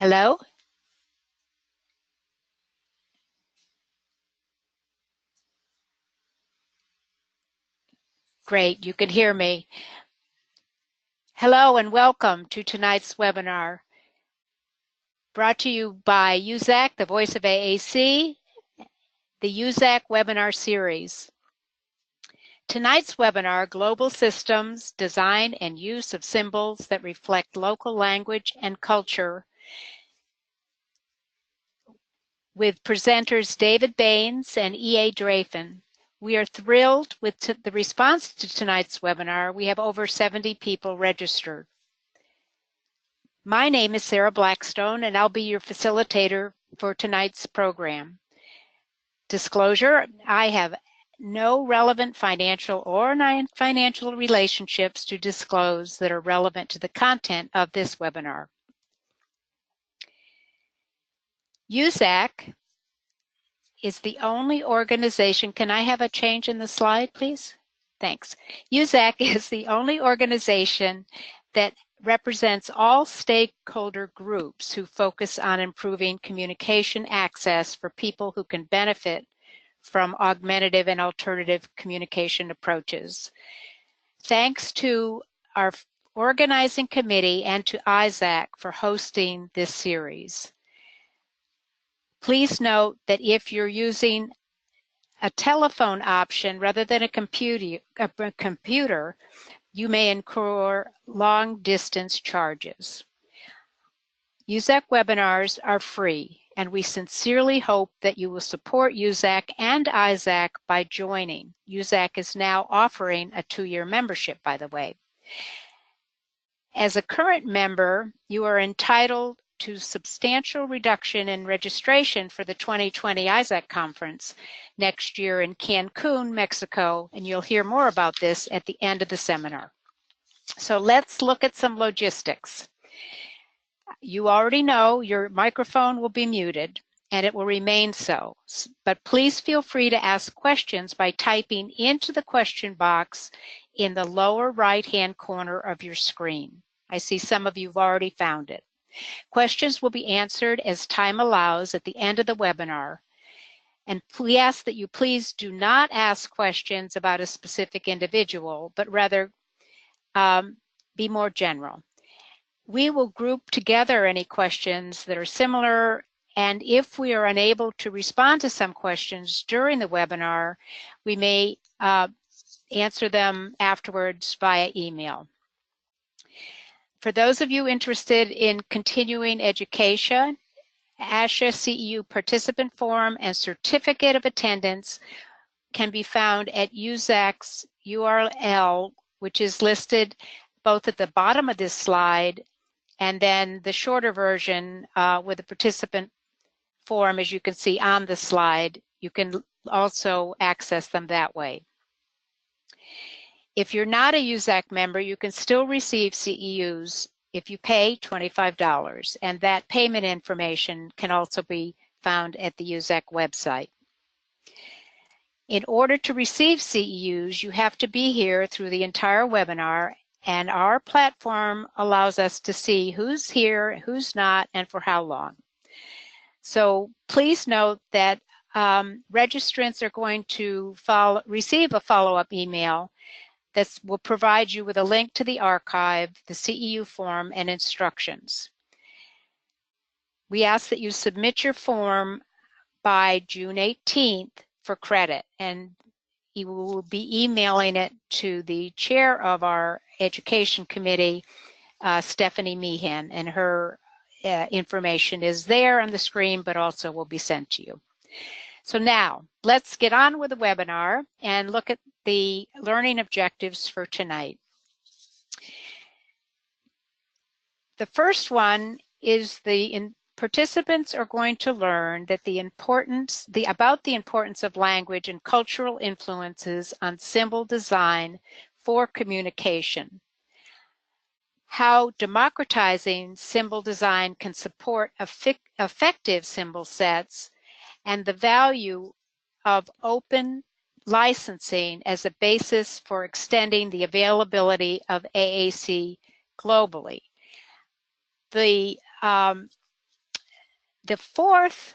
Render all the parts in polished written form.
Hello? Great, you can hear me. Hello and welcome to tonight's webinar, brought to you by USAC, the voice of AAC, the USAC webinar series. Tonight's webinar, Global Systems, Design and Use of Symbols that Reflect Local Language and Culture, with presenters David Baines and E.A. Drafin. We are thrilled with the response to tonight's webinar. We have over 70 people registered. My name is Sarah Blackstone, and I'll be your facilitator for tonight's program. Disclosure, I have no relevant financial or non-financial relationships to disclose that are relevant to the content of this webinar. USAC is the only organization, can I have a change in the slide, please? Thanks. USAC is the only organization that represents all stakeholder groups who focus on improving communication access for people who can benefit from augmentative and alternative communication approaches. Thanks to our organizing committee and to ISAC for hosting this series. Please note that if you're using a telephone option rather than a computer, you may incur long-distance charges. USAC webinars are free, and we sincerely hope that you will support USAC and ISAC by joining. USAC is now offering a 2-year membership, by the way. As a current member, you are entitled to substantial reduction in registration for the 2020 ISAC conference next year in Cancun, Mexico, and you'll hear more about this at the end of the seminar. So let's look at some logistics. You already know your microphone will be muted and it will remain so, but please feel free to ask questions by typing into the question box in the lower right-hand corner of your screen. I see some of you have already found it. Questions will be answered as time allows at the end of the webinar. And we ask that you please do not ask questions about a specific individual, but rather be more general. We will group together any questions that are similar, and if we are unable to respond to some questions during the webinar, we may answer them afterwards via email. For those of you interested in continuing education, ASHA CEU participant form and certificate of attendance can be found at USAC's URL, which is listed both at the bottom of this slide and then the shorter version with the participant form, as you can see on the slide. You can also access them that way. If you're not a USAC member, you can still receive CEUs if you pay $25, and that payment information can also be found at the USAC website. In order to receive CEUs, you have to be here through the entire webinar, and our platform allows us to see who's here, who's not, and for how long. So please note that registrants are going to receive a follow-up email that will provide you with a link to the archive, the CEU form, and instructions. We ask that you submit your form by June 18th for credit, and you will be emailing it to the chair of our education committee, Stephanie Meehan, and her information is there on the screen, but also will be sent to you. So now, let's get on with the webinar and look at the learning objectives for tonight. The first one is participants are going to learn that about the importance of language and cultural influences on symbol design for communication, how democratizing symbol design can support effective symbol sets, and the value of open licensing as a basis for extending the availability of AAC globally. The The fourth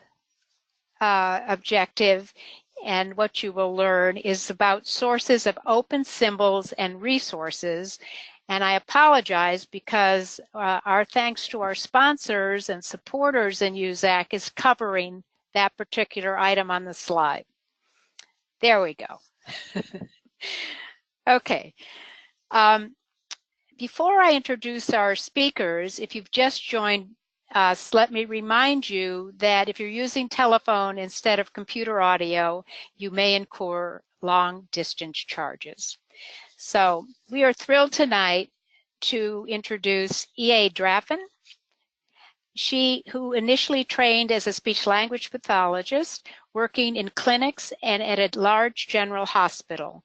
objective and what you will learn is about sources of open symbols and resources. And I apologize because our thanks to our sponsors and supporters in USAC is covering that particular item on the slide. There we go. Okay. Before I introduce our speakers, if you've just joined us, let me remind you that if you're using telephone instead of computer audio, you may incur long distance charges. So we are thrilled tonight to introduce E.A. Draffin. She, who initially trained as a speech language pathologist, working in clinics and at a large general hospital,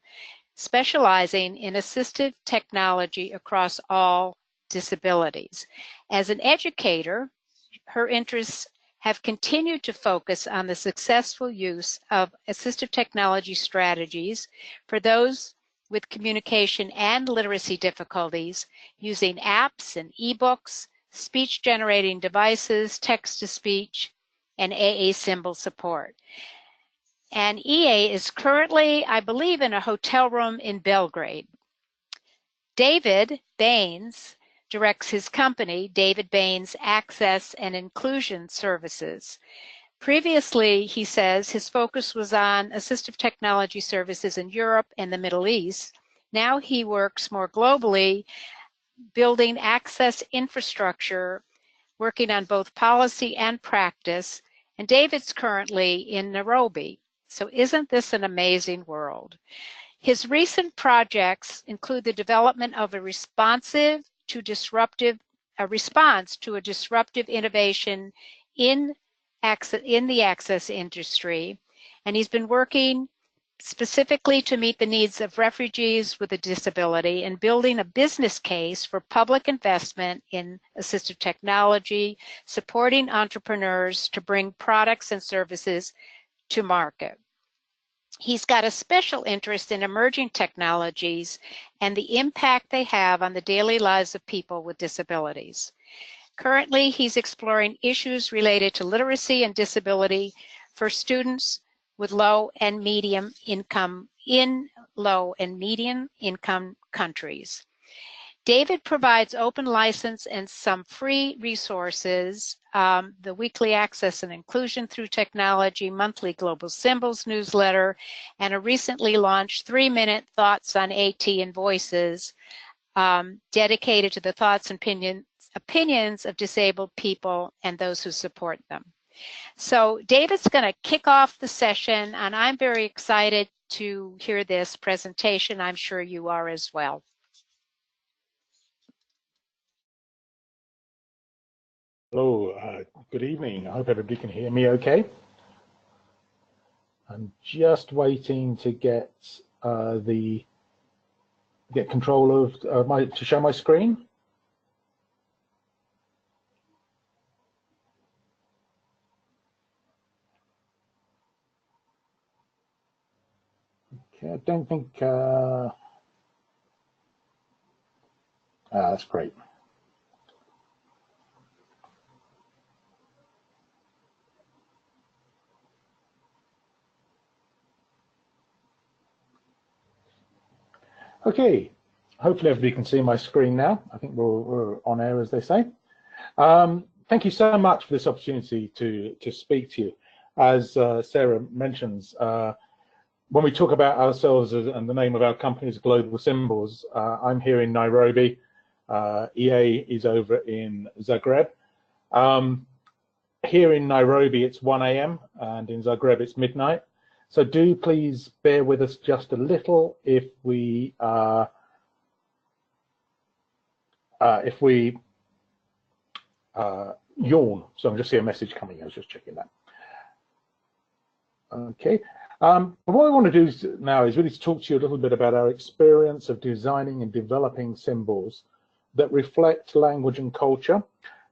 specializing in assistive technology across all disabilities. As an educator, her interests have continued to focus on the successful use of assistive technology strategies for those with communication and literacy difficulties using apps and ebooks, speech-generating devices, text-to-speech, and AA symbol support. And EA is currently, I believe, in a hotel room in Belgrade. David Baines directs his company, David Baines Access and Inclusion Services. Previously, he says, his focus was on assistive technology services in Europe and the Middle East. Now he works more globally, building access infrastructure, working on both policy and practice. And David's currently in Nairobi. So isn't this an amazing world? His recent projects include the development of a response to a disruptive innovation in the access industry. And he's been working specifically to meet the needs of refugees with a disability and building a business case for public investment in assistive technology, supporting entrepreneurs to bring products and services to market. He's got a special interest in emerging technologies and the impact they have on the daily lives of people with disabilities. Currently, he's exploring issues related to literacy and disability for students with low and medium income in low and medium income countries. David provides open license and some free resources, the weekly access and inclusion through technology, monthly global symbols newsletter, and a recently launched 3-minute thoughts on AT and voices dedicated to the thoughts and opinions of disabled people and those who support them. So David's going to kick off the session, and I'm very excited to hear this presentation. I'm sure you are as well. Hello, good evening. I hope everybody can hear me okay. I'm just waiting to get control of to show my screen. Okay, I don't think that's great. Okay, hopefully everybody can see my screen now. I think we're on air, as they say. Thank you so much for this opportunity to speak to you. As Sarah mentions, when we talk about ourselves and the name of our company is Global Symbols, I'm here in Nairobi. EA is over in Zagreb. Here in Nairobi, it's 1 a.m. and in Zagreb, it's midnight. So do please bear with us just a little if we yawn. So I'm just seeing a message coming. I was just checking that. Okay. What I want to do now is really to talk to you a little bit about our experience of designing and developing symbols that reflect language and culture,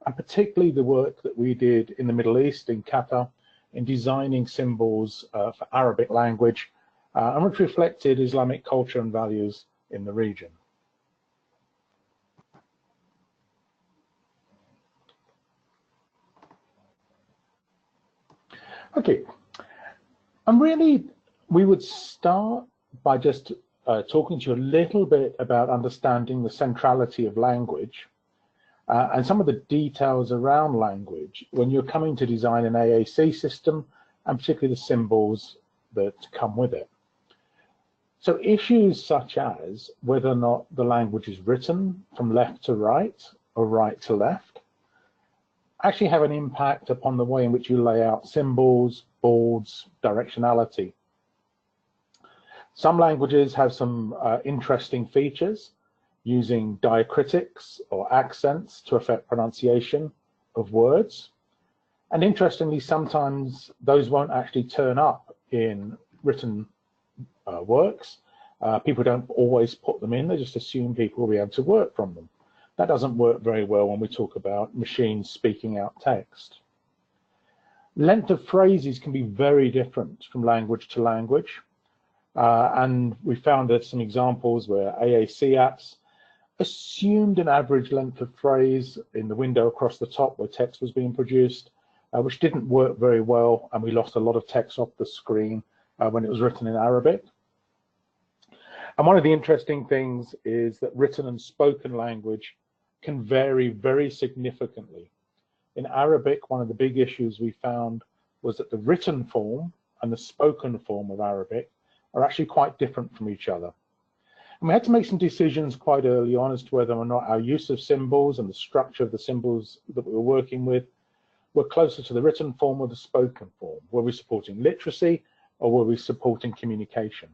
and particularly the work that we did in the Middle East, in Qatar, in designing symbols for Arabic language, and which reflected Islamic culture and values in the region. Okay, and really we would start by just talking to you a little bit about understanding the centrality of language and some of the details around language when you're coming to design an AAC system, and particularly the symbols that come with it. So issues such as whether or not the language is written from left to right or right to left actually have an impact upon the way in which you lay out symbols, boards, directionality. Some languages have some interesting features, using diacritics or accents to affect pronunciation of words. And interestingly, sometimes those won't actually turn up in written works. People don't always put them in, they just assume people will be able to work from them. That doesn't work very well when we talk about machines speaking out text. Length of phrases can be very different from language to language. And we found that some examples where AAC apps assumed an average length of phrase in the window across the top where text was being produced, which didn't work very well, and we lost a lot of text off the screen when it was written in Arabic. And one of the interesting things is that written and spoken language can vary very significantly. In Arabic, one of the big issues we found was that the written form and the spoken form of Arabic are actually quite different from each other. And we had to make some decisions quite early on as to whether or not our use of symbols and the structure of the symbols that we were working with were closer to the written form or the spoken form. Were we supporting literacy or were we supporting communication?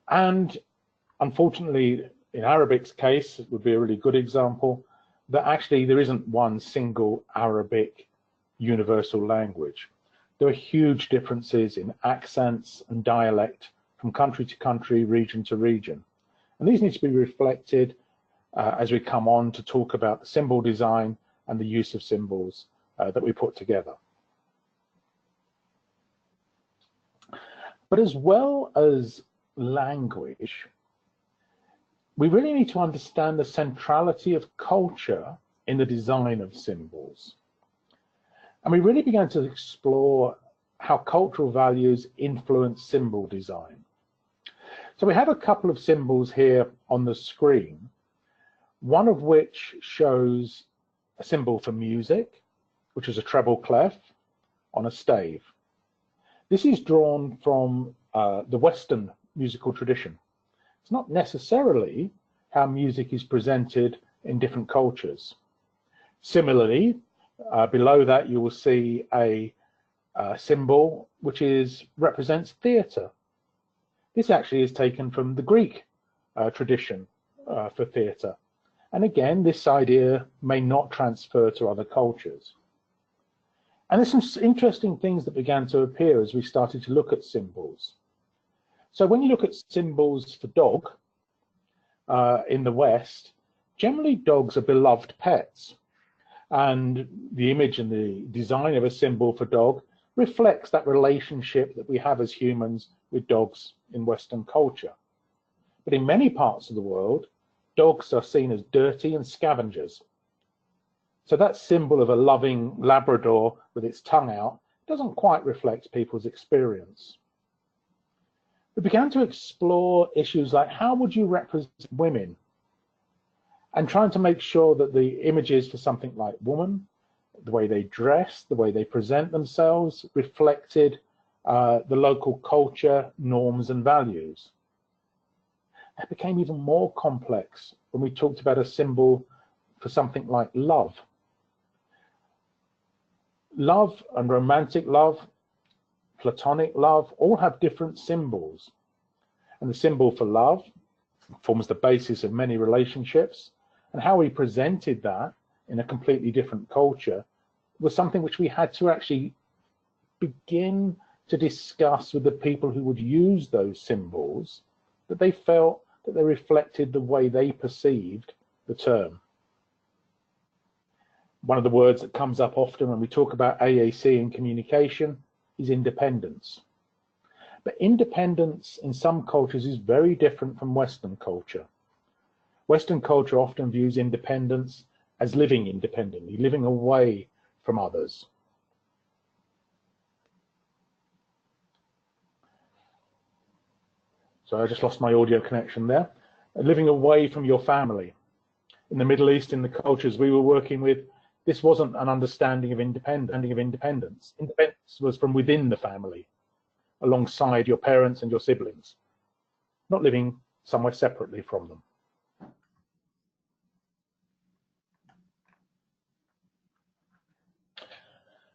And unfortunately, in Arabic's case, it would be a really good example that actually there isn't one single Arabic universal language. There are huge differences in accents and dialect from country to country, region to region. And these need to be reflected as we come on to talk about the symbol design and the use of symbols that we put together. But as well as language, we really need to understand the centrality of culture in the design of symbols. And we really began to explore how cultural values influence symbol design. So we have a couple of symbols here on the screen, one of which shows a symbol for music, which is a treble clef on a stave. This is drawn from the Western musical tradition. It's not necessarily how music is presented in different cultures. Similarly, below that you will see a symbol which represents theatre. This actually is taken from the Greek tradition for theatre. And again, this idea may not transfer to other cultures. And there's some interesting things that began to appear as we started to look at symbols. So when you look at symbols for dog in the West, generally dogs are beloved pets. And the image and the design of a symbol for dog reflects that relationship that we have as humans with dogs in Western culture. But in many parts of the world, dogs are seen as dirty and scavengers. So that symbol of a loving Labrador with its tongue out doesn't quite reflect people's experience. We began to explore issues like how would you represent women, and trying to make sure that the images for something like woman, the way they dress, the way they present themselves, reflected the local culture, norms and values. It became even more complex when we talked about a symbol for something like love. Love and romantic love, platonic love, all have different symbols. And the symbol for love forms the basis of many relationships. And how we presented that in a completely different culture was something which we had to actually begin to discuss with the people who would use those symbols, that they felt that they reflected the way they perceived the term. One of the words that comes up often when we talk about AAC and communication is independence. But independence in some cultures is very different from Western culture. Western culture often views independence as living independently, living away from others. So I just lost my audio connection there. Living away from your family. In the Middle East, in the cultures we were working with, this wasn't an understanding of independence. Independence was from within the family, alongside your parents and your siblings, not living somewhere separately from them.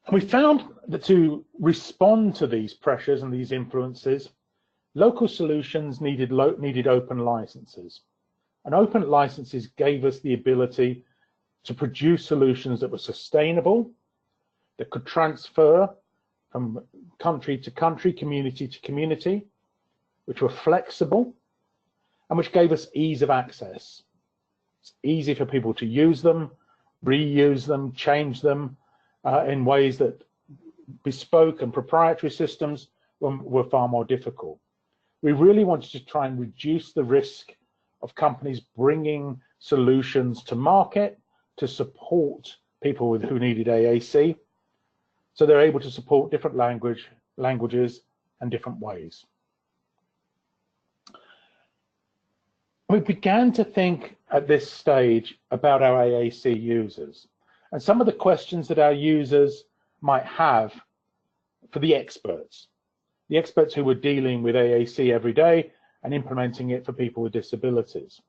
And we found that to respond to these pressures and these influences, local solutions needed open licenses. And open licenses gave us the ability to produce solutions that were sustainable, that could transfer from country to country, community to community, which were flexible, and which gave us ease of access. It's easy for people to use them, reuse them, change them in ways that bespoke and proprietary systems were far more difficult. We really wanted to try and reduce the risk of companies bringing solutions to market to support people who needed AAC, so they're able to support different languages and different ways. We began to think at this stage about our AAC users and some of the questions that our users might have for the experts who were dealing with AAC every day and implementing it for people with disabilities.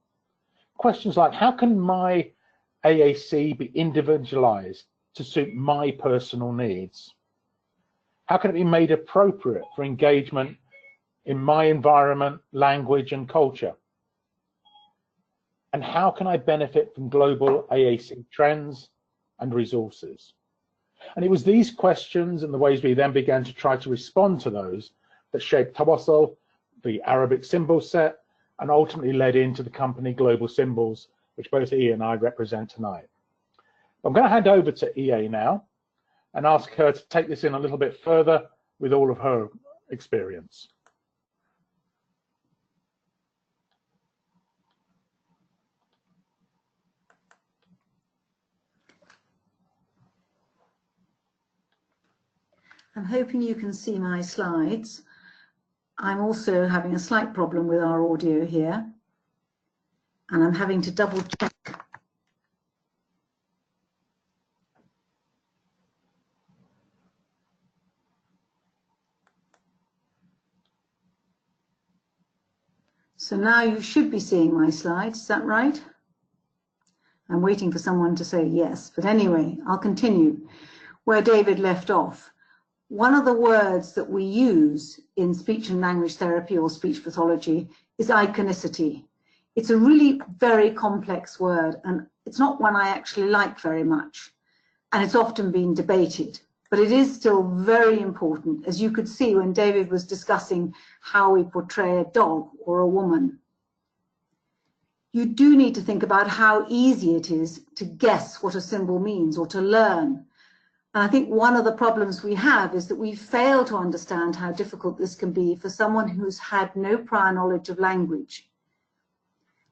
Questions like, how can my AAC be individualized to suit my personal needs? How can it be made appropriate for engagement in my environment, language, and culture? And how can I benefit from global AAC trends and resources? And it was these questions and the ways we then began to try to respond to those that shaped Tawasol, the Arabic symbol set, and ultimately led into the company Global Symbols, which both EA and I represent tonight. I'm going to hand over to EA now and ask her to take this in a little bit further with all of her experience. I'm hoping you can see my slides. I'm also having a slight problem with our audio here, and I'm having to double check. So now you should be seeing my slides, is that right? I'm waiting for someone to say yes, but anyway, I'll continue where David left off. One of the words that we use in speech and language therapy or speech pathology is iconicity. It's a really very complex word, and it's not one I actually like very much, and it's often been debated, but it is still very important, as you could see when David was discussing how we portray a dog or a woman. You do need to think about how easy it is to guess what a symbol means or to learn. And I think one of the problems we have is that we fail to understand how difficult this can be for someone who's had no prior knowledge of language.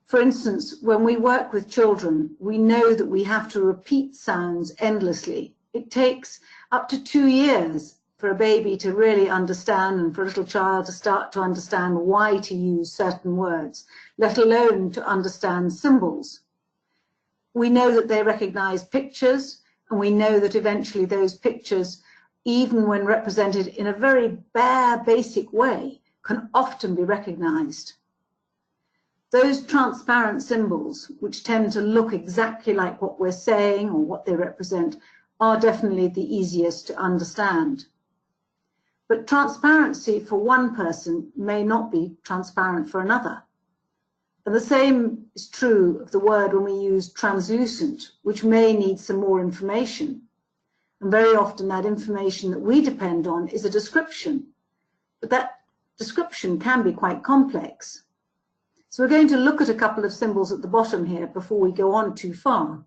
For instance, when we work with children, we know that we have to repeat sounds endlessly. It takes up to 2 years for a baby to really understand and for a little child to start to understand why to use certain words, let alone to understand symbols. We know that they recognize pictures, and we know that eventually those pictures, even when represented in a very bare, basic way, can often be recognized. Those transparent symbols, which tend to look exactly like what we're saying or what they represent, are definitely the easiest to understand. But transparency for one person may not be transparent for another. And the same is true of the word when we use translucent, which may need some more information. And very often that information that we depend on is a description, but that description can be quite complex. So we're going to look at a couple of symbols at the bottom here before we go on too far.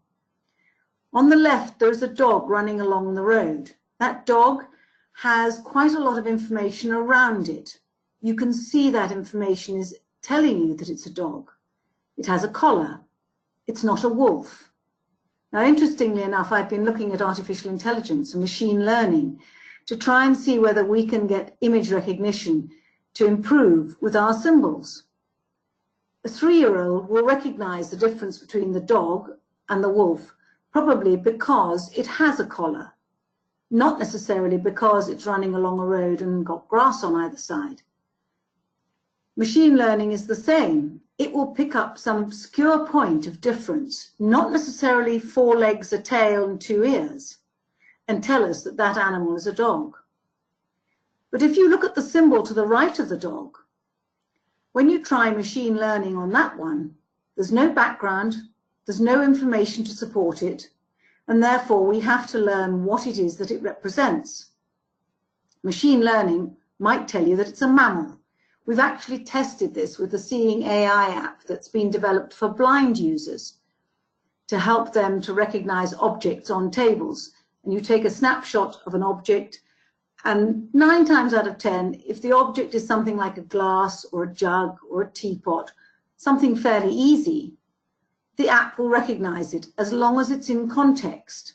On the left, there's a dog running along the road. That dog has quite a lot of information around it. You can see that information is telling you that it's a dog. It has a collar. It's not a wolf. Now, interestingly enough, I've been looking at artificial intelligence and machine learning to try and see whether we can get image recognition to improve with our symbols. A 3-year-old will recognize the difference between the dog and the wolf, probably because it has a collar, not necessarily because it's running along a road and got grass on either side. Machine learning is the same. It will pick up some obscure point of difference, not necessarily 4 legs, a tail, and 2 ears, and tell us that that animal is a dog. But if you look at the symbol to the right of the dog, when you try machine learning on that one, there's no background, there's no information to support it, and therefore we have to learn what it is that it represents. Machine learning might tell you that it's a mammal. We've actually tested this with the Seeing AI app that's been developed for blind users to help them to recognize objects on tables. And you take a snapshot of an object, and 9 times out of 10, if the object is something like a glass or a jug or a teapot, something fairly easy, the app will recognize it as long as it's in context.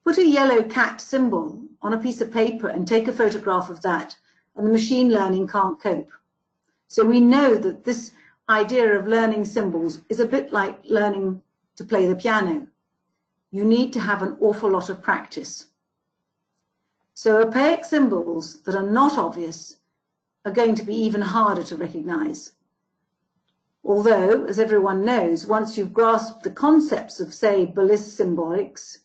Put a yellow cat symbol on a piece of paper and take a photograph of that, and the machine learning can't cope. So we know that this idea of learning symbols is a bit like learning to play the piano. You need to have an awful lot of practice. So opaque symbols that are not obvious are going to be even harder to recognize. Although, as everyone knows, once you've grasped the concepts of, say, Bliss symbolics,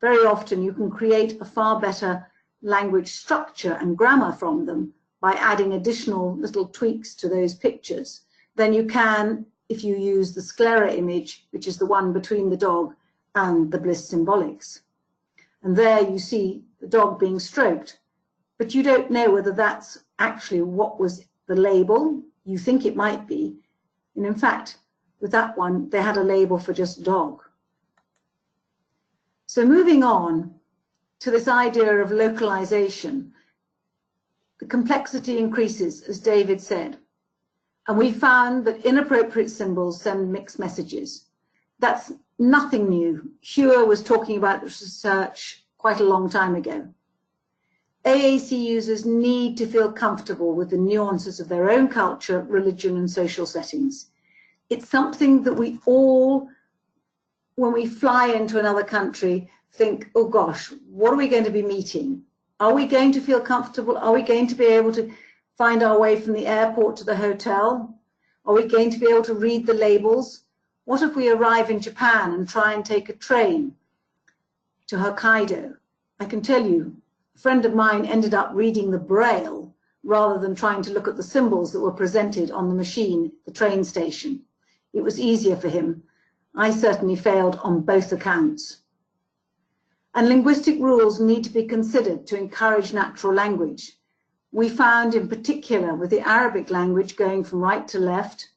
very often you can create a far better language structure and grammar from them by adding additional little tweaks to those pictures than you can if you use the sclera image, which is the one between the dog and the Bliss symbolics. And there you see the dog being stroked, but you don't know whether that's actually what was the label. You think it might be. And in fact, with that one, they had a label for just dog. So moving on to this idea of localization, the complexity increases, as David said. And we found that inappropriate symbols send mixed messages. That's nothing new. Hua was talking about this research quite a long time ago. AAC users need to feel comfortable with the nuances of their own culture, religion, and social settings. It's something that we all, when we fly into another country, think, oh gosh, what are we going to be meeting? Are we going to feel comfortable? Are we going to be able to find our way from the airport to the hotel? Are we going to be able to read the labels? What if we arrive in Japan and try and take a train to Hokkaido? I can tell you, a friend of mine ended up reading the Braille rather than trying to look at the symbols that were presented on the machine, the train station. It was easier for him. I certainly failed on both accounts. And linguistic rules need to be considered to encourage natural language. We found in particular with the Arabic language going from right to left,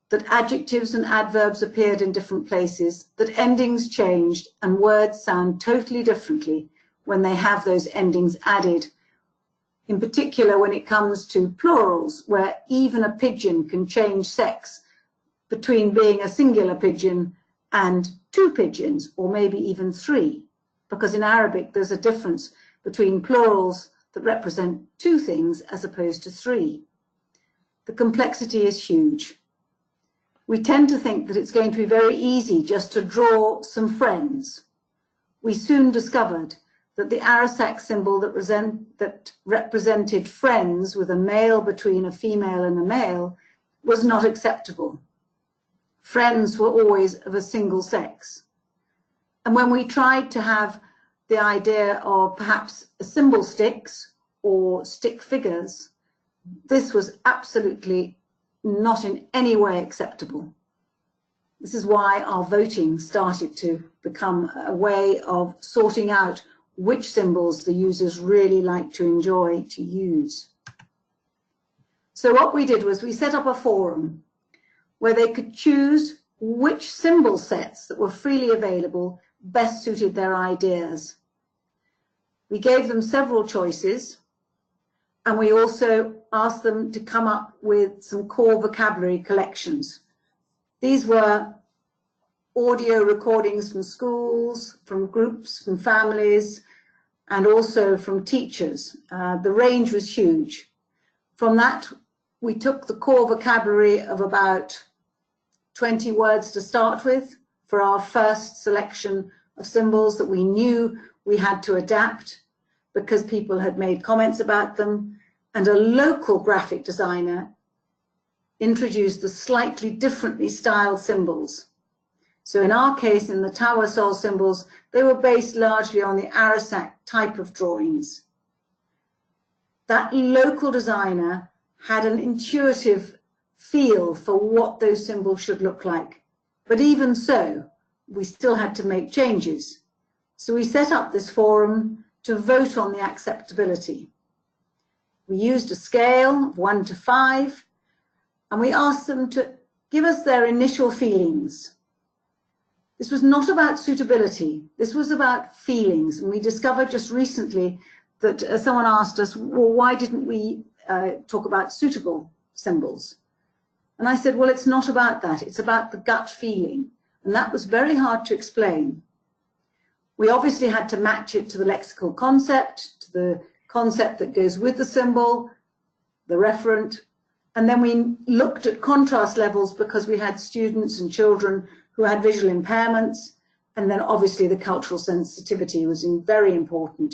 that adjectives and adverbs appeared in different places, that endings changed and words sound totally differently when they have those endings added. In particular, when it comes to plurals, where even a pigeon can change sex between being a singular pigeon and 2 pigeons, or maybe even 3. Because in Arabic, there's a difference between plurals that represent 2 things as opposed to 3. The complexity is huge. We tend to think that it's going to be very easy just to draw some friends. We soon discovered that the Arasac symbol that represented friends with a male between a female and a male was not acceptable. Friends were always of a single sex. And when we tried to have the idea of perhaps symbol sticks or stick figures, this was absolutely not in any way acceptable. This is why our voting started to become a way of sorting out which symbols the users really like to enjoy to use. So what we did was we set up a forum where they could choose which symbol sets that were freely available best suited their ideas. We gave them several choices, and we also asked them to come up with some core vocabulary collections. These were audio recordings from schools, from groups, from families, and also from teachers. The range was huge. From that, we took the core vocabulary of about 20 words to start with for our first selection of symbols that we knew we had to adapt because people had made comments about them, and a local graphic designer introduced the slightly differently styled symbols. So in our case, in the Tawasol symbols, they were based largely on the Arabic type of drawings. That local designer had an intuitive feel for what those symbols should look like. But even so, we still had to make changes. So we set up this forum to vote on the acceptability. We used a scale of 1 to 5, and we asked them to give us their initial feelings. This was not about suitability, this was about feelings. And we discovered just recently that someone asked us, well, why didn't we talk about suitable symbols? And I said, well, it's not about that, it's about the gut feeling. And that was very hard to explain. We obviously had to match it to the lexical concept, to the concept that goes with the symbol, the referent. And then we looked at contrast levels because we had students and children who had visual impairments. And then obviously the cultural sensitivity was very important.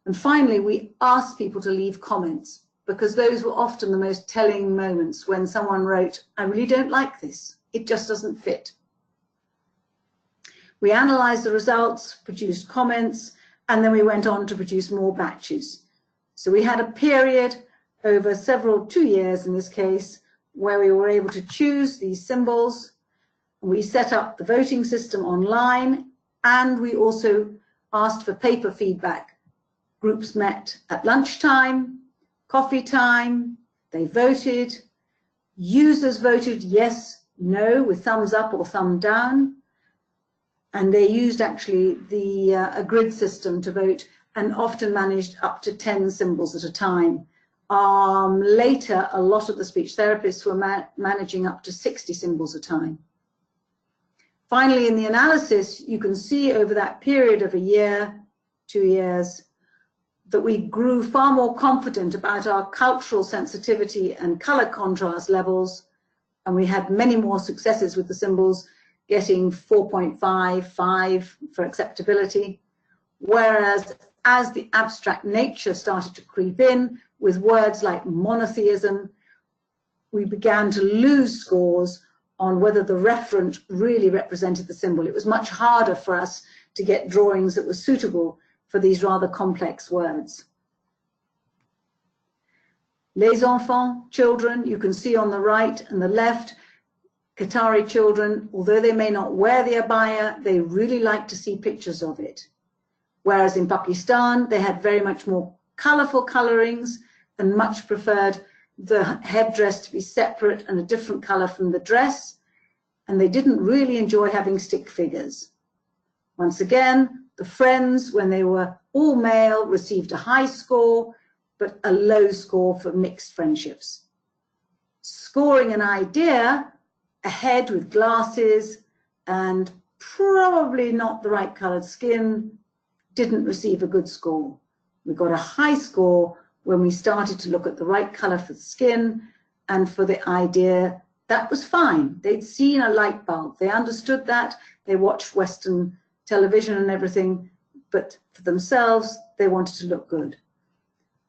And finally, we asked people to leave comments because those were often the most telling moments when someone wrote, I really don't like this, it just doesn't fit. We analysed the results, produced comments, and then we went on to produce more batches. So we had a period over 2 years in this case, where we were able to choose these symbols. We set up the voting system online, and we also asked for paper feedback. Groups met at lunchtime, coffee time, they voted. Users voted yes, no, with thumbs up or thumb down. And they used actually a grid system to vote and often managed up to 10 symbols at a time. Later, a lot of the speech therapists were managing up to 60 symbols a time. Finally, in the analysis, you can see over that period of a year, 2 years, that we grew far more confident about our cultural sensitivity and color contrast levels, and we had many more successes with the symbols, getting 4.5, 5 for acceptability, whereas as the abstract nature started to creep in with words like monotheism, we began to lose scores on whether the referent really represented the symbol. It was much harder for us to get drawings that were suitable for these rather complex words. Les enfants, children, you can see on the right and the left, Qatari children, although they may not wear the abaya, they really like to see pictures of it. Whereas in Pakistan, they had very much more colorful colorings and much preferred the headdress to be separate and a different color from the dress. And they didn't really enjoy having stick figures. Once again, the friends, when they were all male, received a high score, but a low score for mixed friendships. Scoring an idea, a head with glasses and probably not the right colored skin, didn't receive a good score. We got a high score when we started to look at the right color for the skin and for the idea. That was fine. They'd seen a light bulb. They understood that. They watched Western television and everything, but for themselves, they wanted to look good.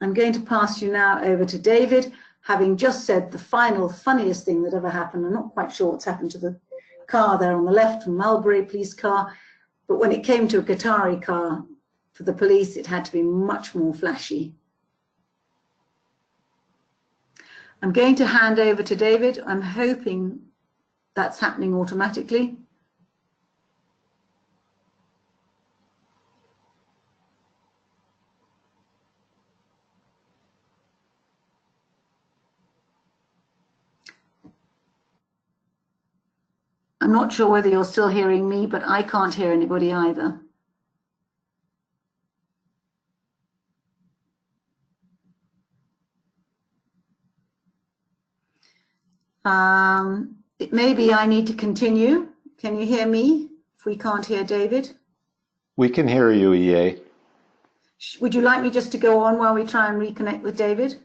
I'm going to pass you now over to David, having just said the final funniest thing that ever happened. I'm not quite sure what's happened to the car there on the left, from Mulberry police car, but when it came to a Qatari car for the police, it had to be much more flashy. I'm going to hand over to David. I'm hoping that's happening automatically. I'm not sure whether you're still hearing me, but I can't hear anybody either. It may be I need to continue. Can you hear me if we can't hear David? We can hear you, EA. Would you like me just to go on while we try and reconnect with David?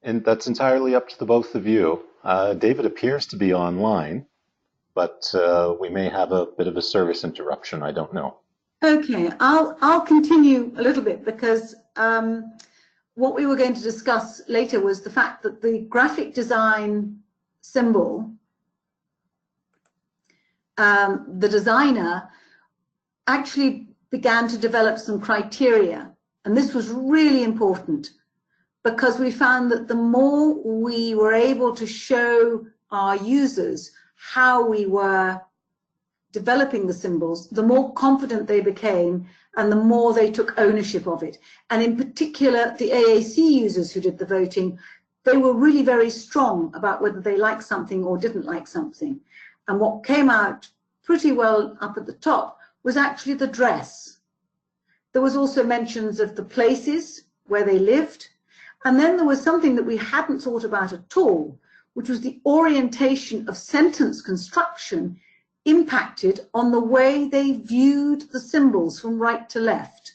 And that's entirely up to the both of you. David appears to be online, but we may have a bit of a service interruption. I don't know. Okay, I'll continue a little bit because what we were going to discuss later was the fact that the graphic design symbol, the designer actually began to develop some criteria, and this was really important because we found that the more we were able to show our users how we were developing the symbols, the more confident they became and the more they took ownership of it. And in particular, the AAC users who did the voting, they were really very strong about whether they liked something or didn't like something. And what came out pretty well up at the top was actually the dress. There was also mentions of the places where they lived. And then there was something that we hadn't thought about at all, which was the orientation of sentence construction impacted on the way they viewed the symbols from right to left,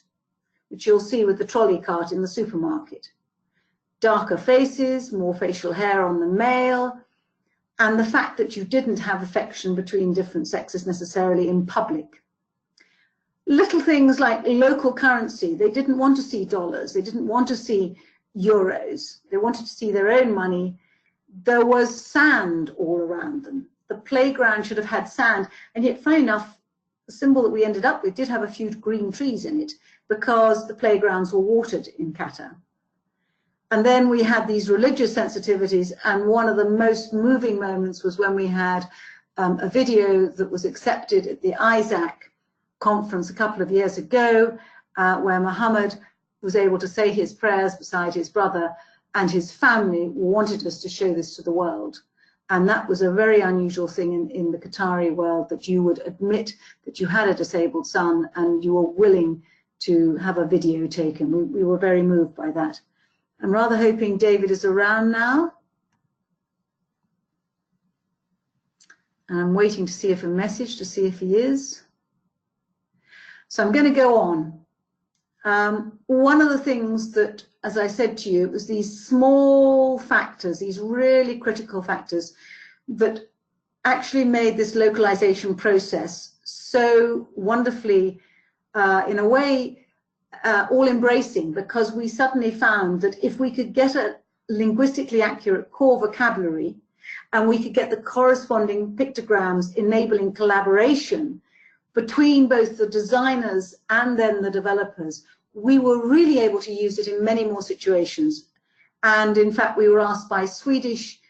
which you'll see with the trolley cart in the supermarket. Darker faces, more facial hair on the male, and the fact that you didn't have affection between different sexes necessarily in public. Little things like local currency. They didn't want to see dollars. They didn't want to see euros. They wanted to see their own money. There was sand all around them. The playground should have had sand, and yet, funny enough, the symbol that we ended up with did have a few green trees in it because the playgrounds were watered in Qatar. And then we had these religious sensitivities, and one of the most moving moments was when we had a video that was accepted at the Isaac conference a couple of years ago, where Muhammad was able to say his prayers beside his brother, and his family wanted us to show this to the world. And that was a very unusual thing in the Qatari world, that you would admit that you had a disabled son and you were willing to have a video taken. We were very moved by that. I'm rather hoping David is around now. And I'm waiting to see if he is. So I'm going to go on. One of the things that, as I said to you, it was these small factors, these really critical factors that actually made this localization process so wonderfully, in a way, all-embracing, because we suddenly found that if we could get a linguistically accurate core vocabulary and we could get the corresponding pictograms enabling collaboration between both the designers and then the developers, we were really able to use it in many more situations. And in fact, we were asked by Swedish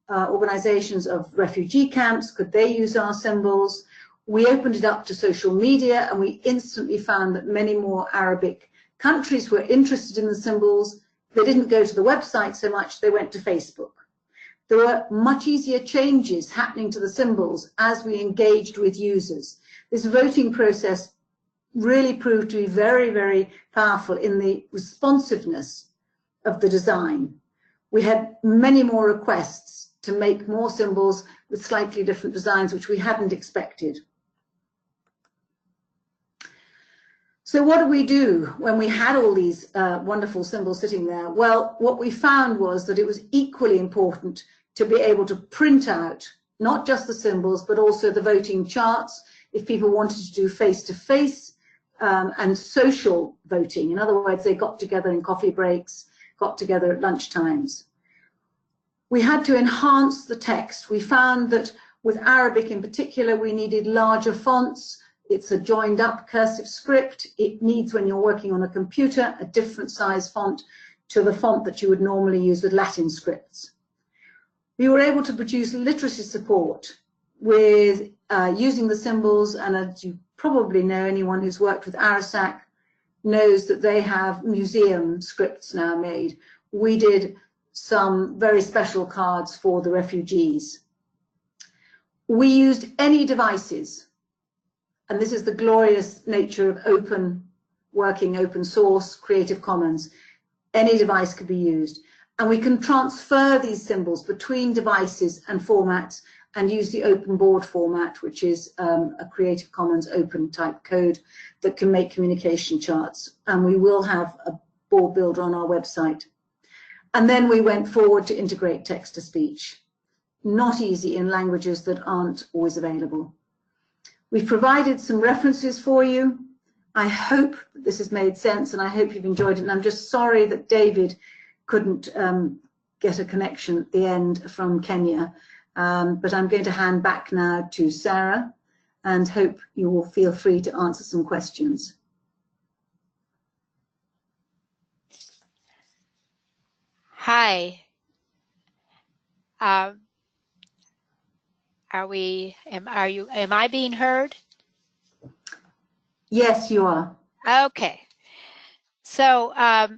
organizations of refugee camps, could they use our symbols? We opened it up to social media, and we instantly found that many more Arabic countries were interested in the symbols. They didn't go to the website so much, they went to Facebook. There were much easier changes happening to the symbols as we engaged with users. This voting process really proved to be very, very powerful in the responsiveness of the design. We had many more requests to make more symbols with slightly different designs, which we hadn't expected. So what did we do when we had all these wonderful symbols sitting there? Well, what we found was that it was equally important to be able to print out not just the symbols, but also the voting charts, if people wanted to do face-to-face and social voting. In other words, they got together in coffee breaks, got together at lunchtimes. We had to enhance the text. We found that with Arabic in particular, we needed larger fonts. It's a joined up cursive script. It needs, when you're working on a computer, a different size font to the font that you would normally use with Latin scripts. We were able to produce literacy support with using the symbols, and as you probably know, anyone who's worked with Arasac knows that they have museum scripts now made. We did some very special cards for the refugees. We used any devices, and this is the glorious nature of open working, open source, Creative Commons. Any device could be used. And we can transfer these symbols between devices and formats and use the open board format, which is a Creative Commons open type code that can make communication charts. And we will have a board builder on our website. And then we went forward to integrate text-to-speech. Not easy in languages that aren't always available. We've provided some references for you. I hope this has made sense and I hope you've enjoyed it. And I'm just sorry that David couldn't get a connection at the end from Kenya. But I'm going to hand back now to Sarah and hope you will feel free to answer some questions. Hi. Am I being heard? Yes, you are. Okay. So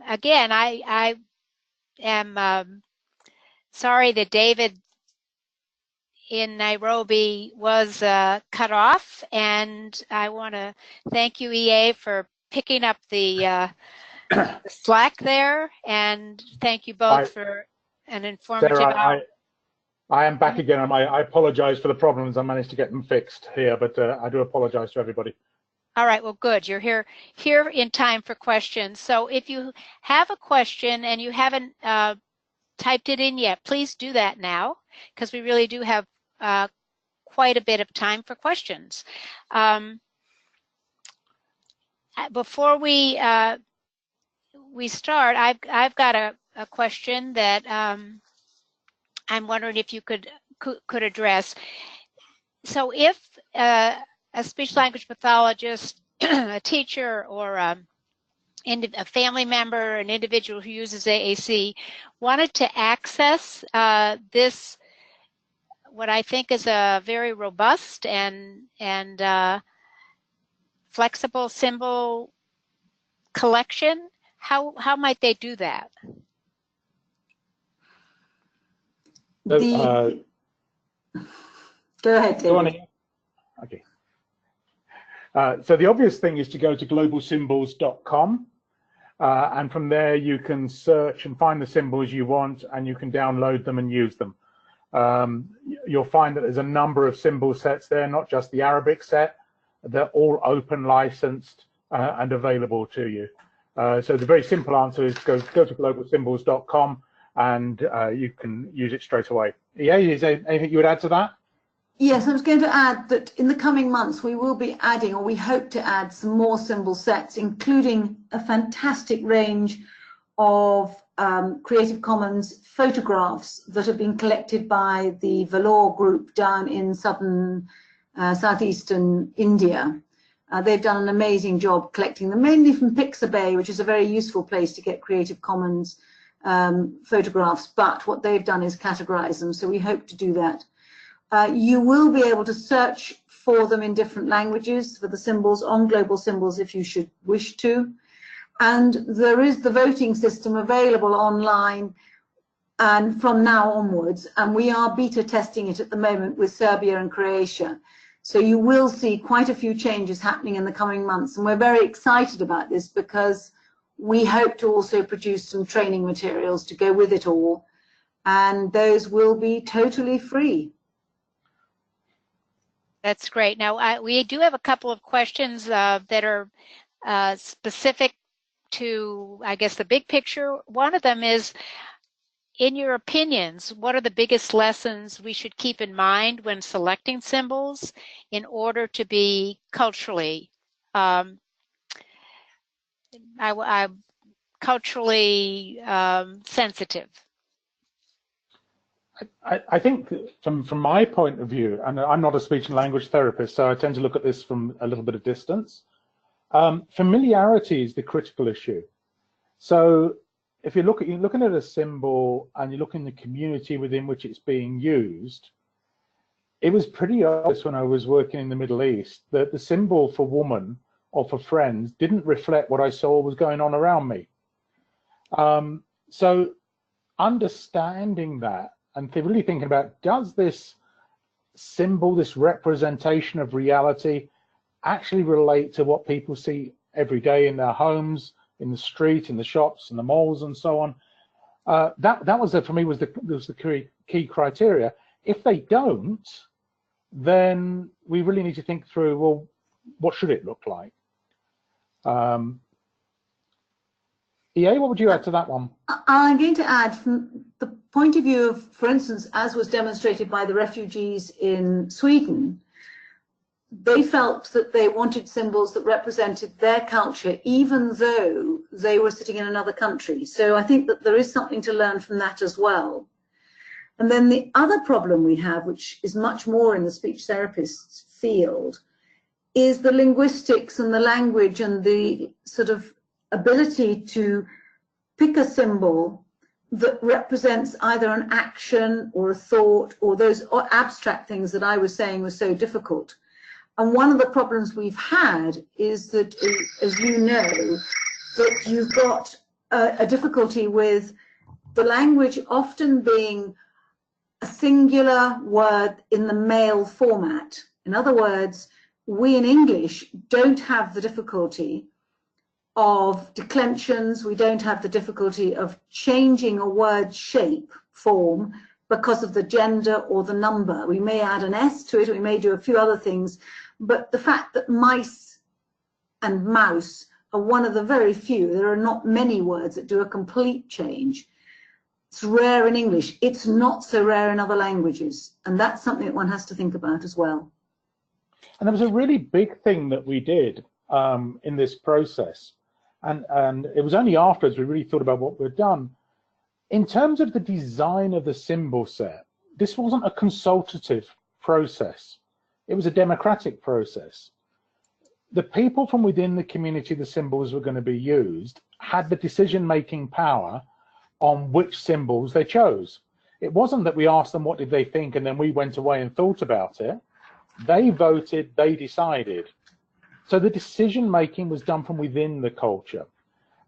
again, I am sorry that David in Nairobi was cut off, and I want to thank you, EA, for picking up the slack there, and thank you both for an informative hour. I am back again. I apologize for the problems. I managed to get them fixed here, but I do apologize to everybody. All right, well, good. You're here in time for questions. So if you have a question and you haven't typed it in yet, please do that now, because we really do have quite a bit of time for questions. Before we start, I've got a question that I'm wondering if you could address. So if a speech language pathologist, a teacher, or a family member, an individual who uses AAC, wanted to access this, what I think is a very robust and flexible symbol collection, how might they do that? Go ahead, David. Okay. So the obvious thing is to go to globalsymbols.com, and from there you can search and find the symbols you want, and you can download them and use them. You'll find that there's a number of symbol sets there, not just the Arabic set. They're all open, licensed, and available to you. So the very simple answer is go to globalsymbols.com, and you can use it straight away. Yeah, is there anything you would add to that? Yes, I was going to add that in the coming months we will be adding, or we hope to add, some more symbol sets, including a fantastic range of Creative Commons photographs that have been collected by the Vellore group down in southeastern India. They've done an amazing job collecting them, mainly from Pixabay, which is a very useful place to get Creative Commons photographs, but what they've done is categorize them, so we hope to do that. You will be able to search for them in different languages for the symbols on Global Symbols if you should wish to. And there is the voting system available online and from now onwards, and we are beta testing it at the moment with Serbia and Croatia. So you will see quite a few changes happening in the coming months, and we're very excited about this because we hope to also produce some training materials to go with it all, and those will be totally free. That's great. Now, we do have a couple of questions that are specific to, I guess, the big picture. One of them is, in your opinions, what are the biggest lessons we should keep in mind when selecting symbols in order to be culturally sensitive? I think from my point of view, and I'm not a speech and language therapist, so I tend to look at this from a little bit of distance. Familiarity is the critical issue. So if you're looking at a symbol and you look in the community within which it's being used, it was pretty obvious when I was working in the Middle East that the symbol for woman or for friends didn't reflect what I saw was going on around me. So understanding that and really thinking about, does this symbol, this representation of reality, actually relate to what people see every day in their homes, in the street, in the shops, in the malls, and so on? That was for me was the key criteria. If they don't, then we really need to think through, well, what should it look like? EA, what would you add to that one? I'm going to add, from the point of view of, for instance, as was demonstrated by the refugees in Sweden, they felt that they wanted symbols that represented their culture, even though they were sitting in another country. So I think that there is something to learn from that as well. And then the other problem we have, which is much more in the speech therapist's field, is the linguistics and the language and the sort of ability to pick a symbol that represents either an action or a thought or those abstract things that I was saying were so difficult. And one of the problems we've had is that, as you know, that you've got a difficulty with the language often being a singular word in the male format. In other words, we in English don't have the difficulty of declensions, we don't have the difficulty of changing a word shape, form, because of the gender or the number. We may add an S to it, we may do a few other things, but the fact that mice and mouse are one of the very few, there are not many words that do a complete change. It's rare in English, it's not so rare in other languages, and that's something that one has to think about as well. And there was a really big thing that we did in this process, and it was only afterwards we really thought about what we'd done. In terms of the design of the symbol set, this wasn't a consultative process. It was a democratic process. The people from within the community the symbols were going to be used had the decision-making power on which symbols they chose. It wasn't that we asked them what did they think and then we went away and thought about it. They voted, they decided. So the decision-making was done from within the culture.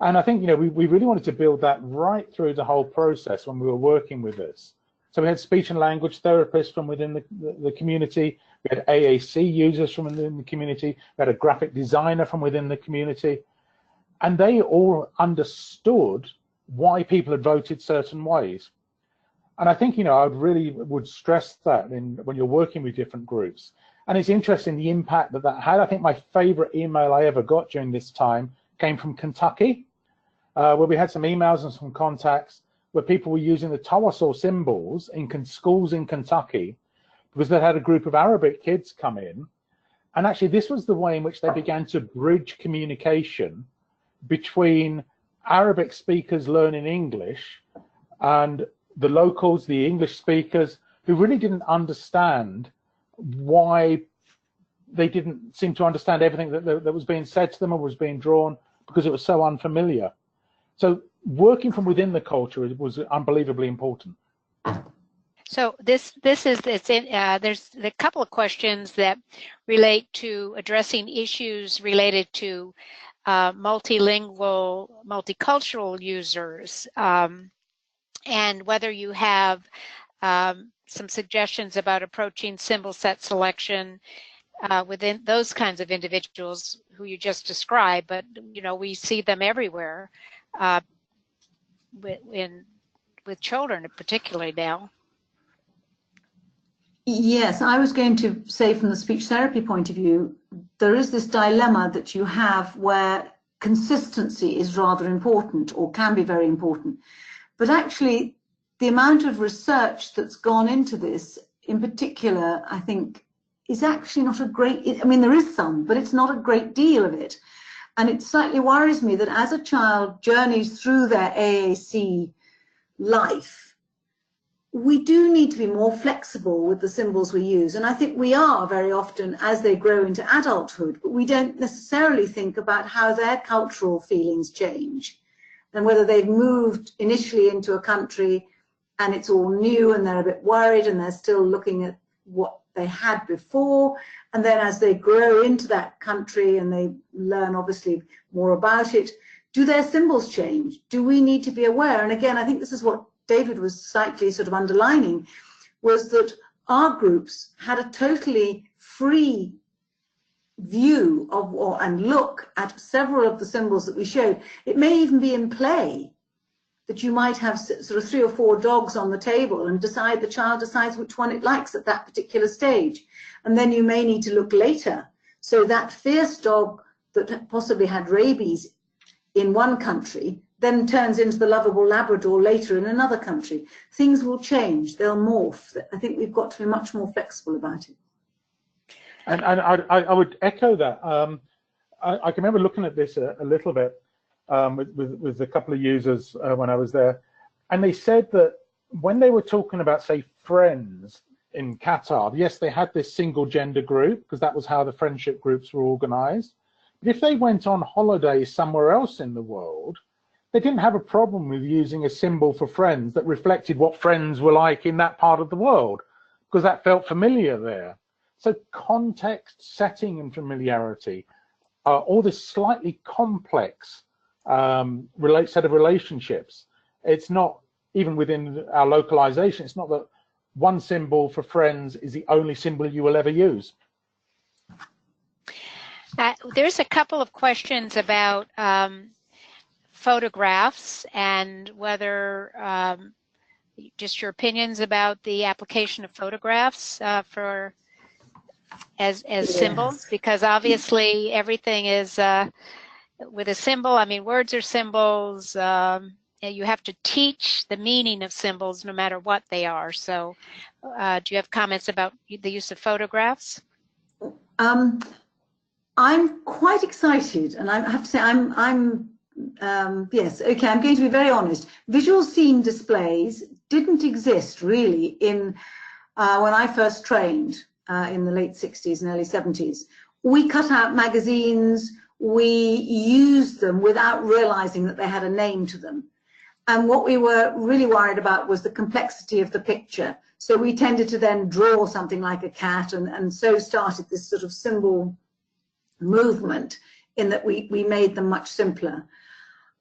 And I think, you know, we really wanted to build that right through the whole process when we were working with this. So we had speech and language therapists from within the community. We had AAC users from within the community. We had a graphic designer from within the community. And they all understood why people had voted certain ways. And I think, you know, I really would stress that when you're working with different groups. And it's interesting the impact that that had. I think my favorite email I ever got during this time came from Kentucky, where we had some emails and some contacts where people were using the Tawasol symbols in schools in Kentucky because they had a group of Arabic kids come in. And actually, this was the way in which they began to bridge communication between Arabic speakers learning English and the locals, the English speakers, who really didn't understand why they didn't seem to understand everything that was being said to them or was being drawn because it was so unfamiliar. So working from within the culture was unbelievably important. So there's a couple of questions that relate to addressing issues related to multilingual, multicultural users, and whether you have some suggestions about approaching symbol set selection within those kinds of individuals who you just described, but you know, we see them everywhere with children particularly now. Yes, I was going to say from the speech therapy point of view, there is this dilemma that you have where consistency is rather important or can be very important. But actually, the amount of research that's gone into this, in particular, I think, is actually not a great, I mean, there is some, but it's not a great deal of it. And it slightly worries me that as a child journeys through their AAC life, we do need to be more flexible with the symbols we use. And I think we are very often as they grow into adulthood, but we don't necessarily think about how their cultural feelings change and whether they've moved initially into a country and it's all new and they're a bit worried and they're still looking at what they had before. And then as they grow into that country and they learn obviously more about it, do their symbols change? Do we need to be aware? And again, I think this is what David was slightly sort of underlining, was that our groups had a totally free view of and look at several of the symbols that we showed. It may even be in play that you might have sort of 3 or 4 dogs on the table and the child decides which one it likes at that particular stage. And then you may need to look later. So that fierce dog that possibly had rabies in one country then turns into the lovable Labrador later in another country. Things will change, they'll morph. I think we've got to be much more flexible about it. And I would echo that. I can remember looking at this a little bit with a couple of users when I was there, and they said that when they were talking about, say, friends in Qatar, yes, they had this single gender group because that was how the friendship groups were organized. But if they went on holiday somewhere else in the world, they didn't have a problem with using a symbol for friends that reflected what friends were like in that part of the world, because that felt familiar there. So context, setting, and familiarity are all this slightly complex set of relationships. It's not, even within our localization, it's not that one symbol for friends is the only symbol you will ever use. There's a couple of questions about photographs and whether just your opinions about the application of photographs as symbols, because obviously everything is with a symbol. I mean, words are symbols. You have to teach the meaning of symbols no matter what they are. So do you have comments about the use of photographs? I'm quite excited, and I have to say yes, okay, I'm going to be very honest. Visual scene displays didn't exist really in when I first trained in the late 60s and early 70s. We cut out magazines, we used them without realizing that they had a name to them. And what we were really worried about was the complexity of the picture. So we tended to then draw something like a cat, and so started this sort of symbol movement in that we made them much simpler.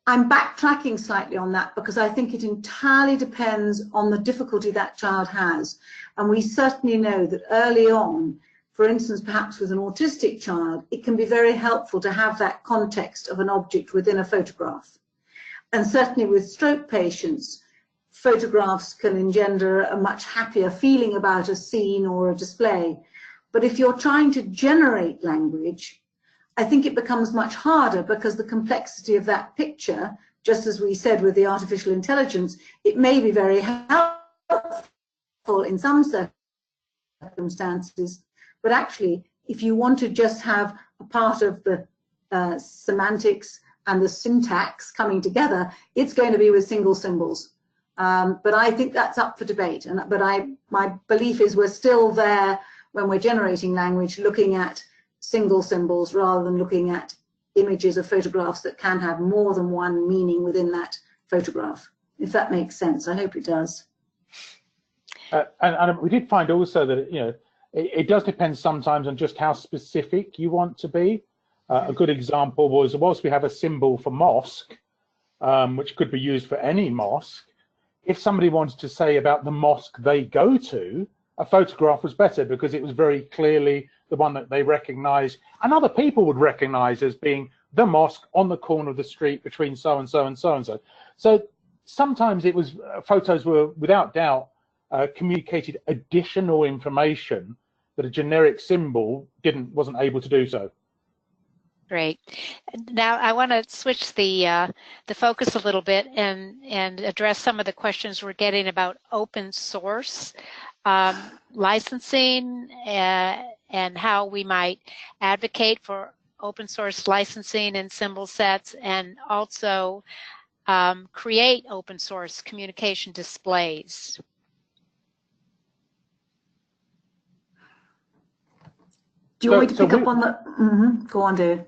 I'm backtracking slightly on that because I think it entirely depends on the difficulty that child has. And we certainly know that early on, for instance, perhaps with an autistic child, it can be very helpful to have that context of an object within a photograph. And certainly with stroke patients, photographs can engender a much happier feeling about a scene or a display. But if you're trying to generate language, I think it becomes much harder because the complexity of that picture, just as we said with the artificial intelligence, it may be very helpful in some circumstances, but actually, if you want to just have a part of the semantics and the syntax coming together, it's going to be with single symbols. But I think that's up for debate. But my belief is we're still there when we're generating language, looking at single symbols rather than looking at images of photographs that can have more than one meaning within that photograph, if that makes sense. I hope it does. And we did find also that it does depend sometimes on just how specific you want to be. A good example was, whilst we have a symbol for mosque, which could be used for any mosque, if somebody wanted to say about the mosque they go to, a photograph was better because it was very clearly the one that they recognize and other people would recognize as being the mosque on the corner of the street between so and so and so and so. So sometimes it was photos were without doubt communicated additional information that a generic symbol wasn't able to do so. Great. Now I want to switch the focus a little bit and address some of the questions we're getting about open source licensing and how we might advocate for open source licensing and symbol sets, and also create open source communication displays. Do you want me to pick up on that? Go on, Dave.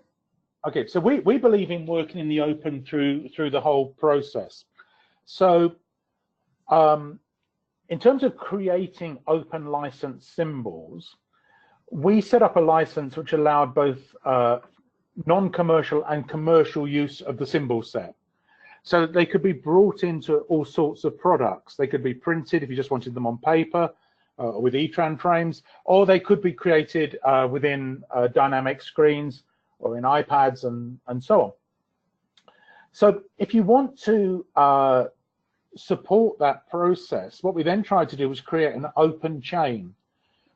Okay, so we believe in working in the open through the whole process. So in terms of creating open license symbols, we set up a license which allowed both non-commercial and commercial use of the symbol set. So that they could be brought into all sorts of products. They could be printed if you just wanted them on paper, with eTran frames, or they could be created within dynamic screens or in iPads and so on. So if you want to support that process, what we then tried to do was create an open chain.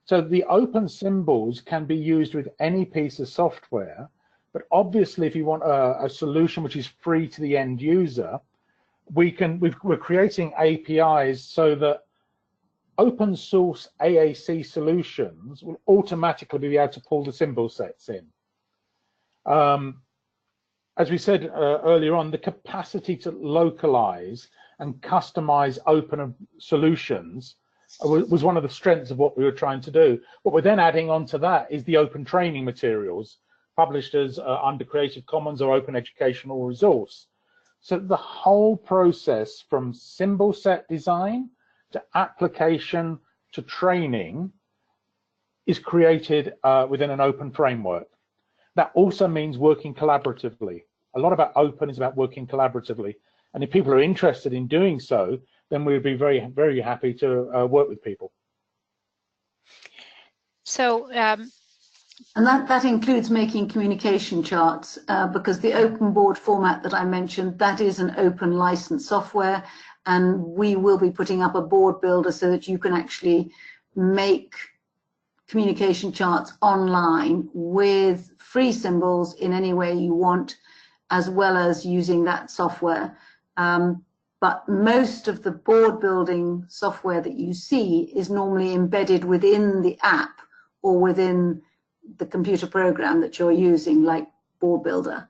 So the open symbols can be used with any piece of software But obviously, if you want a solution which is free to the end user, we're creating APIs so that open source AAC solutions will automatically be able to pull the symbol sets in. As we said earlier on, the capacity to localize and customize open solutions was one of the strengths of what we were trying to do. What we're then adding on to that is the open training materials published as under Creative Commons or open educational resource. So the whole process from symbol set design to application to training is created within an open framework. That also means working collaboratively. A lot about open is about working collaboratively. And if people are interested in doing so, then we would be very, very happy to work with people. So, and that includes making communication charts, because the open board format that I mentioned, that is an open license software, and we will be putting up a board builder so that you can actually make communication charts online with free symbols in any way you want, as well as using that software. But most of the board building software that you see is normally embedded within the app or within the computer program that you're using, like Board Builder.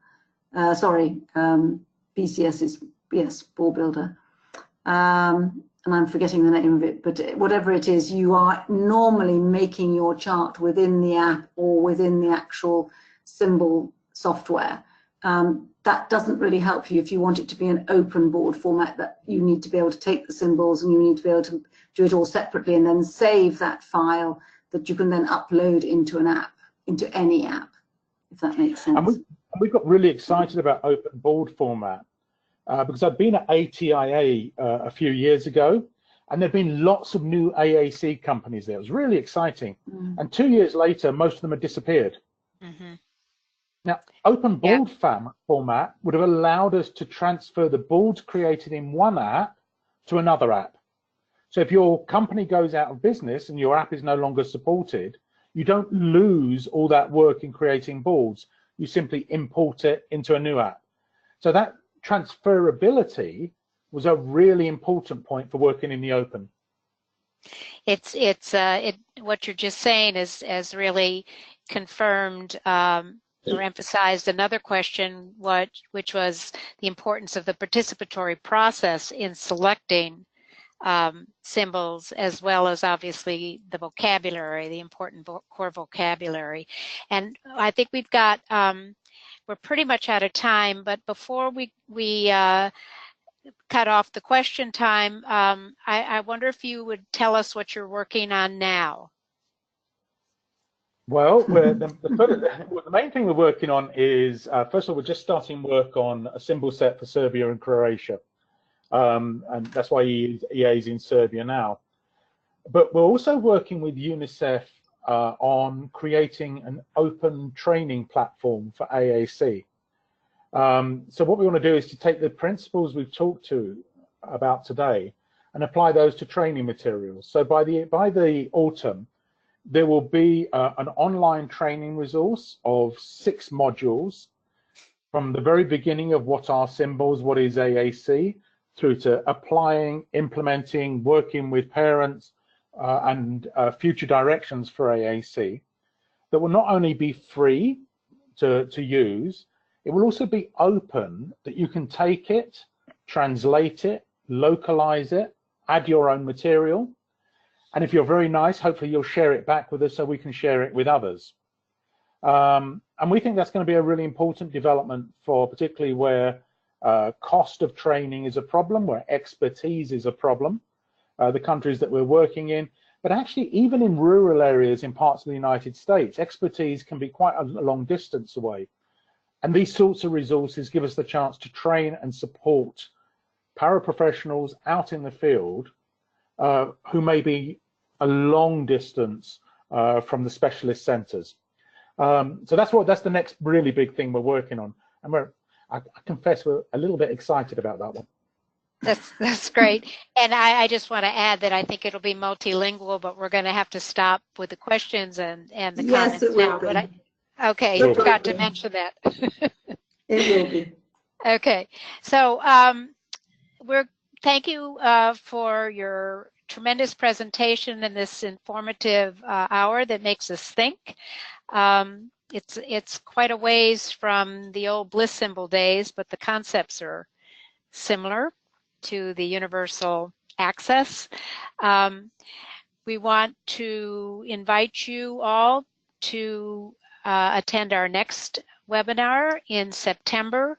BCS is, yes, Board Builder. And I'm forgetting the name of it, but whatever it is, you are normally making your chart within the app or within the actual symbol software. That doesn't really help you if you want it to be an open board format, that you need to be able to take the symbols and you need to be able to do it all separately and then save that file that you can then upload into an app, into any app, if that makes sense. And we got really excited about open board format because I've been at ATIA a few years ago, and there've been lots of new AAC companies there. It was really exciting. And 2 years later, most of them had disappeared. Now, open board format would have allowed us to transfer the boards created in one app to another app. So if your company goes out of business and your app is no longer supported, you don't lose all that work in creating boards. You simply import it into a new app. So that transferability was a really important point for working in the open. What you're just saying is really confirmed or emphasized another question, which was the importance of the participatory process in selecting symbols, as well as obviously the vocabulary, the important core vocabulary. And I think we've got, we're pretty much out of time, but before we cut off the question time, I wonder if you would tell us what you're working on now. Well, the main thing we're working on is, first of all, we're just starting work on a symbol set for Serbia and Croatia. And that's why EA is in Serbia now. But we're also working with UNICEF on creating an open training platform for AAC. So what we want to do is to take the principles we've talked about today and apply those to training materials. So by the autumn, there will be an online training resource of 6 modules, from the very beginning of what are symbols, what is AAC, through to applying, implementing, working with parents, and future directions for AAC, that will not only be free to use, it will also be open, that you can take it, translate it, localize it, add your own material. And if you're very nice, hopefully you'll share it back with us so we can share it with others. And we think that's going to be a really important development for particularly where cost of training is a problem, where expertise is a problem, the countries that we're working in. But actually, even in rural areas in parts of the United States, expertise can be quite a long distance away. And these sorts of resources give us the chance to train and support paraprofessionals out in the field who may be a long distance from the specialist centres. So that's the next really big thing we're working on, and I confess we're a little bit excited about that one. That's great, and I just want to add that I think it'll be multilingual, but we're going to have to stop with the questions and the comments now. Okay, Will you do. forgot to mention that. It will be. Okay, so thank you for your tremendous presentation and this informative hour that makes us think. It's quite a ways from the old bliss symbol days, but the concepts are similar to the universal access. We want to invite you all to attend our next webinar in September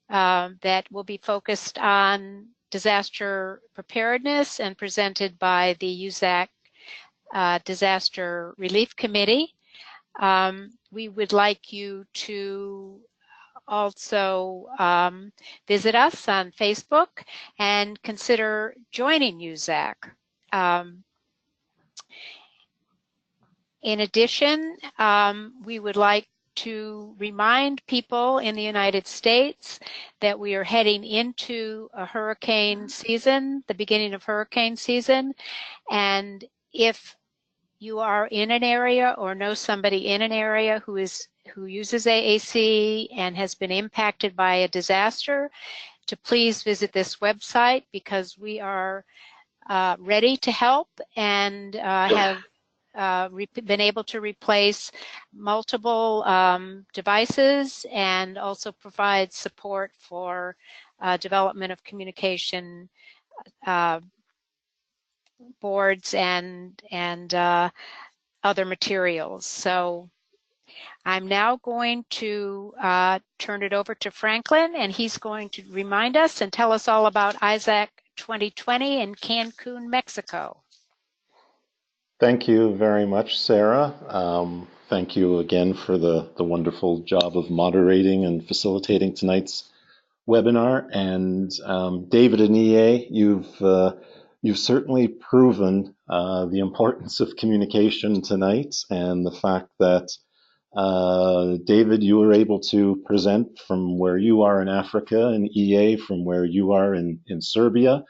that will be focused on disaster preparedness and presented by the USAC Disaster Relief Committee. We would like you to also visit us on Facebook and consider joining USAC. In addition, we would like to remind people in the United States that we are heading into a hurricane season, the beginning of hurricane season, and if you are in an area or know somebody in an area who uses AAC and has been impacted by a disaster, to please visit this website because we are ready to help and have been able to replace multiple devices and also provide support for development of communication boards and other materials. So I'm now going to turn it over to Franklin, and he's going to remind us and tell us all about ISAC 2020 in Cancun, Mexico. Thank you very much, Sarah. Thank you again for the wonderful job of moderating and facilitating tonight's webinar. And David and EA, you've certainly proven the importance of communication tonight, and the fact that David, you were able to present from where you are in Africa, and EA from where you are in Serbia.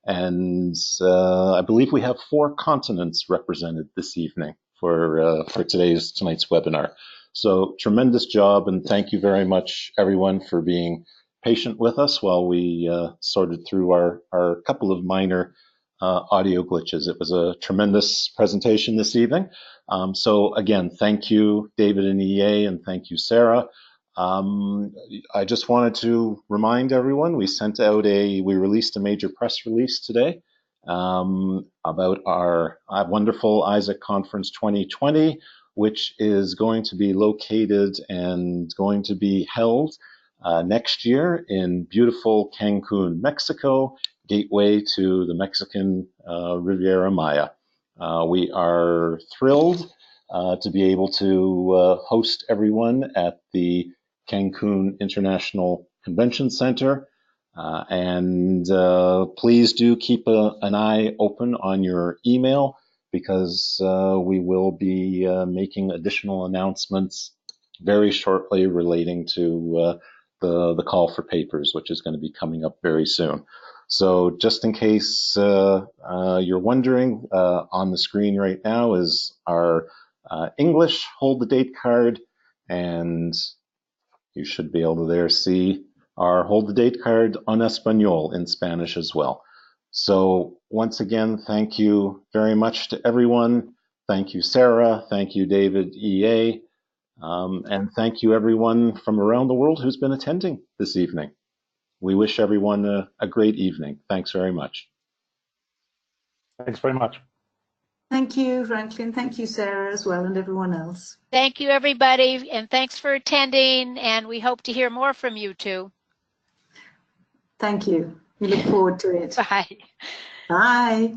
And I believe we have 4 continents represented this evening for tonight's webinar. So tremendous job, and thank you very much, everyone, for being patient with us while we sorted through our couple of minor audio glitches. It was a tremendous presentation this evening. So again, thank you, David and EA, and thank you, Sarah. I just wanted to remind everyone, we released a major press release today about our wonderful ISAC Conference 2020, which is going to be located and going to be held next year in beautiful Cancun, Mexico, gateway to the Mexican Riviera Maya. We are thrilled to be able to host everyone at the Cancun International Convention Center. And please do keep an eye open on your email, because we will be making additional announcements very shortly relating to the call for papers, which is going to be coming up very soon. So just in case you're wondering, on the screen right now is our English hold the date card, and you should be able to there see our hold the date card en Espanol in Spanish as well. So once again, thank you very much to everyone. Thank you, Sarah. Thank you, David, EA. And thank you, everyone from around the world who's been attending this evening. We wish everyone a great evening. Thanks very much. Thanks very much. Thank you, Franklin. Thank you, Sarah, as well, and everyone else. Thank you, everybody, and thanks for attending, and we hope to hear more from you two. Thank you. We look forward to it. Bye. Bye.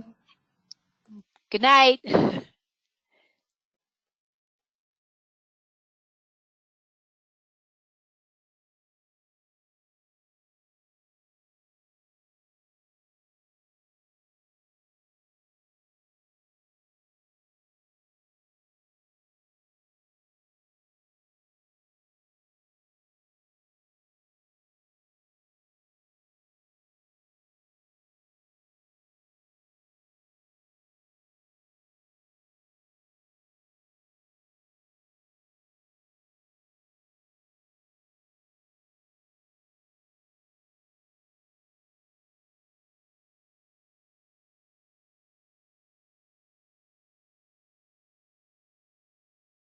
Good night.